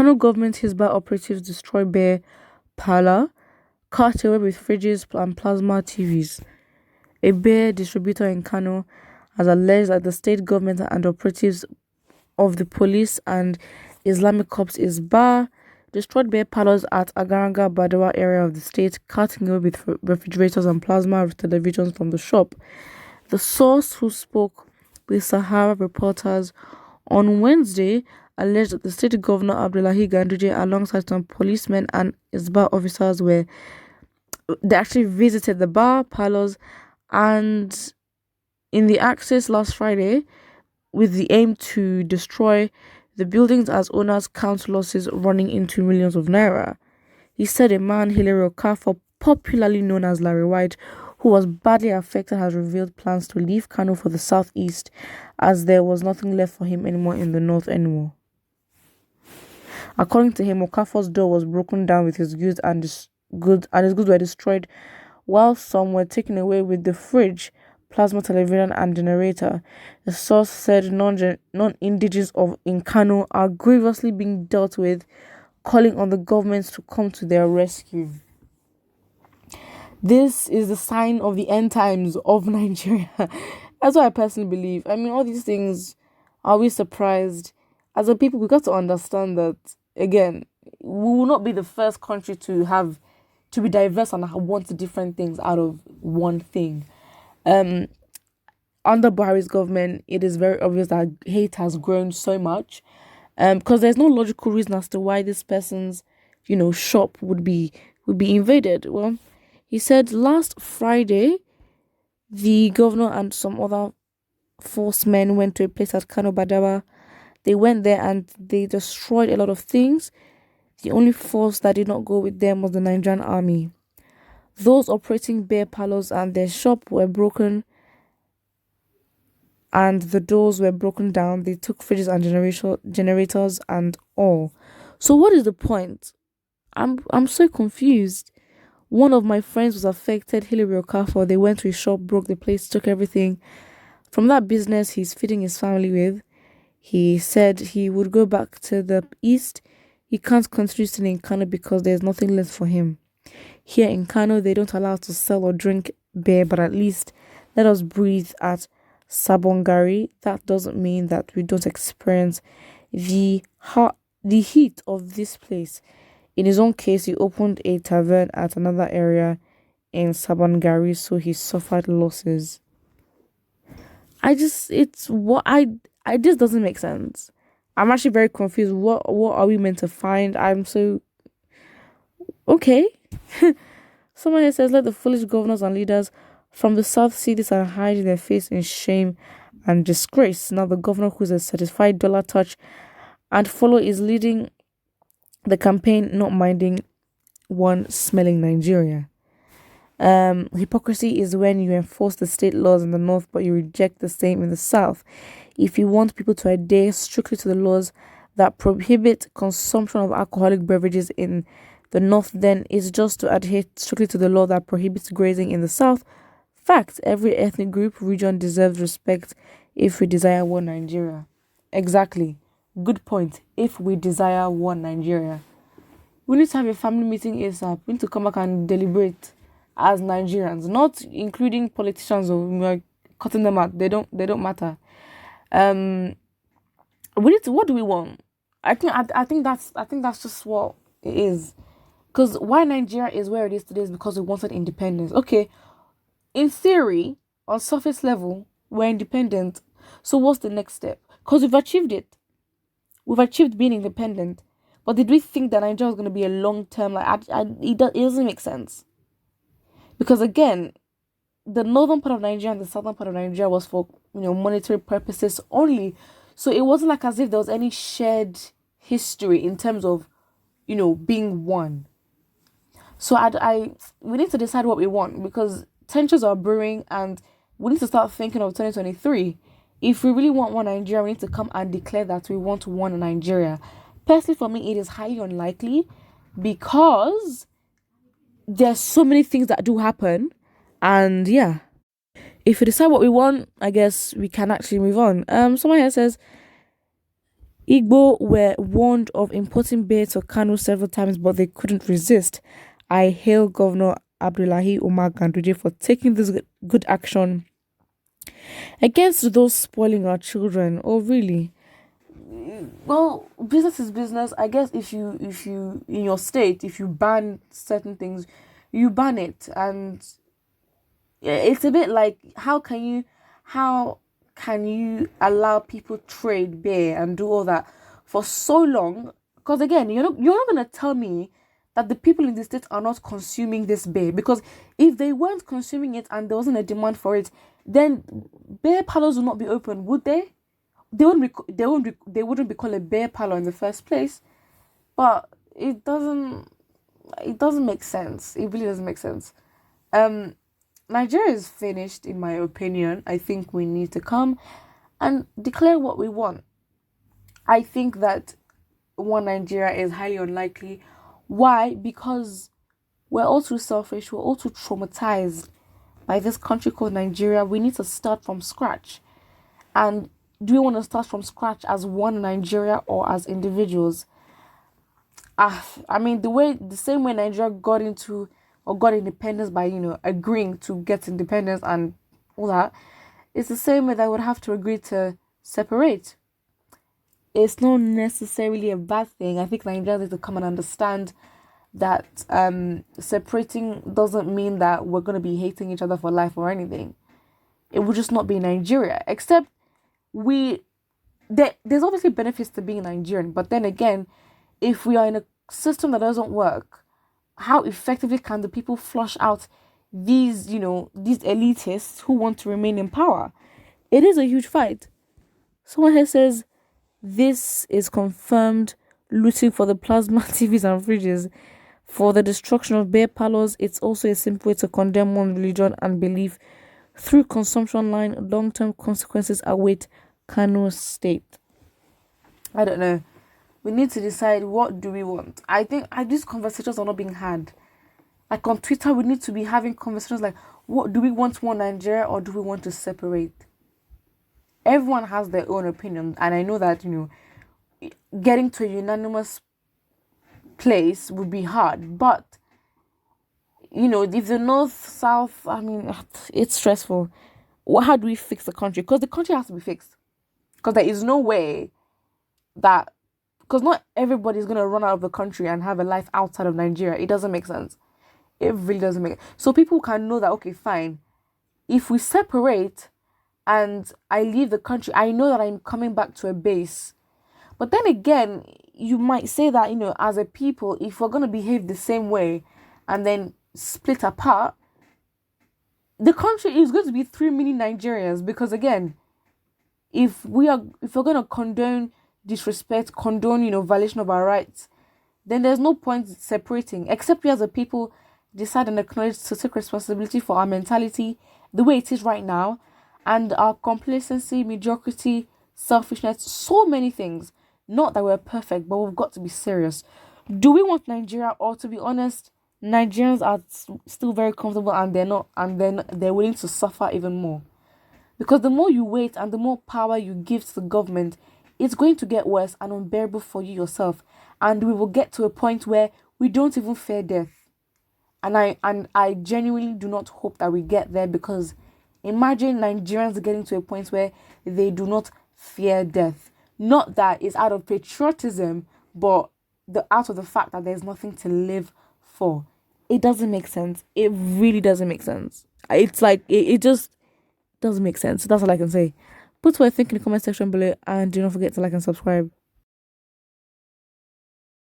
Kano government HISBAH operatives destroy bear parlor, cut away with fridges and plasma TVs. A beer distributor in Kano has alleged that the state government and operatives of the police and Islamic Corps HISBAH destroyed beer parlors at Agaranga Badawa area of the state, cutting away with refrigerators and plasma televisions from the shop. The source, who spoke with Sahara reporters on Wednesday, alleged that the state governor Abdullahi Ganduje, alongside some policemen and HISBAH officers, they actually visited the bar parlors and in the access last Friday with the aim to destroy the buildings as owners count losses running into millions of naira. He said a man, Hilary Okafor, popularly known as Larry White, who was badly affected, has revealed plans to leave Kano for the southeast as there was nothing left for him anymore in the north anymore. According to him, Okafor's door was broken down with his goods and his goods were destroyed, while some were taken away with the fridge, plasma television and generator. The source said non-indigenous in Kano are grievously being dealt with, calling on the government to come to their rescue. This is the sign of the end times of Nigeria. That's what I personally believe. I mean, all these things, are we surprised? As a people, we got to understand that, again, we will not be the first country to be diverse and want different things out of one thing. Under Buhari's government, it is very obvious that hate has grown so much, because there's no logical reason as to why this person's, shop would be invaded. Well, he said last Friday, the governor and some other forcemen went to a place at Kano Badawa. They went there and they destroyed a lot of things. The only force that did not go with them was the Nigerian army. Those operating beer parlors and their shop were broken and the doors were broken down. They took fridges and generators and all. So what is the point? I'm so confused. One of my friends was affected, Hilary Okafor. They went to his shop, broke the place, took everything. From that business he's feeding his family with, he said he would go back to the east. He can't continue staying in Kano because there's nothing left for him. Here in Kano, they don't allow us to sell or drink beer, but at least let us breathe at Sabongari. That doesn't mean that we don't experience the heat of this place. In his own case, he opened a tavern at another area in Sabongari, so he suffered losses. It just doesn't make sense. I'm actually very confused. What are we meant to find? I'm so... Okay. Someone here says, let the foolish governors and leaders from the south see this and hide their face in shame and disgrace. Now the governor, who's a certified dollar touch and follow, is leading the campaign, not minding one smelling Nigeria. Hypocrisy is when you enforce the state laws in the north but you reject the same in the south. If you want people to adhere strictly to the laws that prohibit consumption of alcoholic beverages in the north, then it's just to adhere strictly to the law that prohibits grazing in the south. Fact, every ethnic group, region deserves respect if we desire one Nigeria. Exactly. Good point. If we desire one Nigeria. We need to have a family meeting ASAP. We need to come back and deliberate as Nigerians, not including politicians or cutting them out. They don't matter. What do we want? I think that's just what it is. Because why Nigeria is where it is today is because we wanted independence. Okay, in theory, on surface level, we're independent. So what's the next step? Because we've achieved it. We've achieved being independent. But did we think that Nigeria was going to be a long-term... it doesn't make sense. Because again, the northern part of Nigeria and the southern part of Nigeria was for, monetary purposes only. So it wasn't like as if there was any shared history in terms of, being one. So we need to decide what we want, because tensions are brewing and we need to start thinking of 2023. If we really want one Nigeria, we need to come and declare that we want one Nigeria. Personally, for me, it is highly unlikely because there's so many things that do happen. And yeah, if we decide what we want, I guess we can actually move on. Someone here says, Igbo were warned of importing beer to Kano several times, but they couldn't resist. I hail Governor Abdullahi Umar Ganduje for taking this good action against those spoiling our children. Oh, really? Well, business is business. I guess if you in your state, if you ban certain things, you ban it, and it's a bit like how can you allow people trade beer and do all that for so long? Because again, you're not gonna tell me that the people in the states are not consuming this beer, because if they weren't consuming it and there wasn't a demand for it, then beer parlors would not be open, would they? They wouldn't be called a beer parlor in the first place. But it doesn't make sense. It really doesn't make sense. Um Nigeria is finished, in my opinion. I think we need to come and declare what we want. I think that one Nigeria is highly unlikely. Why? Because we're all too selfish, we're all too traumatized by this country called Nigeria. We need to start from scratch. And do we want to start from scratch as one Nigeria or as individuals? I mean, the same way Nigeria got into or got independence by agreeing to get independence and all that, it's the same way that would have to agree to separate. It's not necessarily a bad thing. I think Nigerians need to come and understand that separating doesn't mean that we're going to be hating each other for life or anything. It would just not be Nigeria. Except there's obviously benefits to being Nigerian, but then again, if we are in a system that doesn't work, how effectively can the people flush out these elitists who want to remain in power? It is a huge fight. Someone here says this is confirmed looting for the plasma TVs and fridges for the destruction of beer parlors. It's also a simple way to condemn one religion and belief through consumption line. Long-term consequences await Kano state. I don't know. We need to decide, what do we want. I think these conversations are not being had. Like on Twitter, we need to be having conversations like, what do we want, one Nigeria, or do we want to separate? Everyone has their own opinion, and I know that getting to a unanimous place would be hard. But if the north, south, I mean, it's stressful. How do we fix the country? Because the country has to be fixed. Because there is no way that, because not everybody is going to run out of the country and have a life outside of Nigeria. It doesn't make sense. It really doesn't make sense. So people can know that, okay, fine. If we separate and I leave the country, I know that I'm coming back to a base. But then again, you might say that, as a people, if we're going to behave the same way and then split apart, the country is going to be 3 million Nigerians. Because again, if we're going to condone disrespect, condone violation of our rights, then there's no point separating, except we as a people decide and acknowledge to take responsibility for our mentality the way it is right now, and our complacency, mediocrity, selfishness, so many things. Not that we're perfect, but we've got to be serious. Do we want Nigeria? Or, to be honest, Nigerians are still very comfortable, and they're not, and then they're willing to suffer even more. Because the more you wait and the more power you give to the government, it's going to get worse and unbearable for you yourself. And we will get to a point where we don't even fear death. And I genuinely do not hope that we get there, because imagine Nigerians getting to a point where they do not fear death. Not that it's out of patriotism, but out of the fact that there's nothing to live for. It doesn't make sense. It really doesn't make sense. It's like, it just doesn't make sense. That's all I can say. Put what you think in the comment section below, and do not forget to like and subscribe.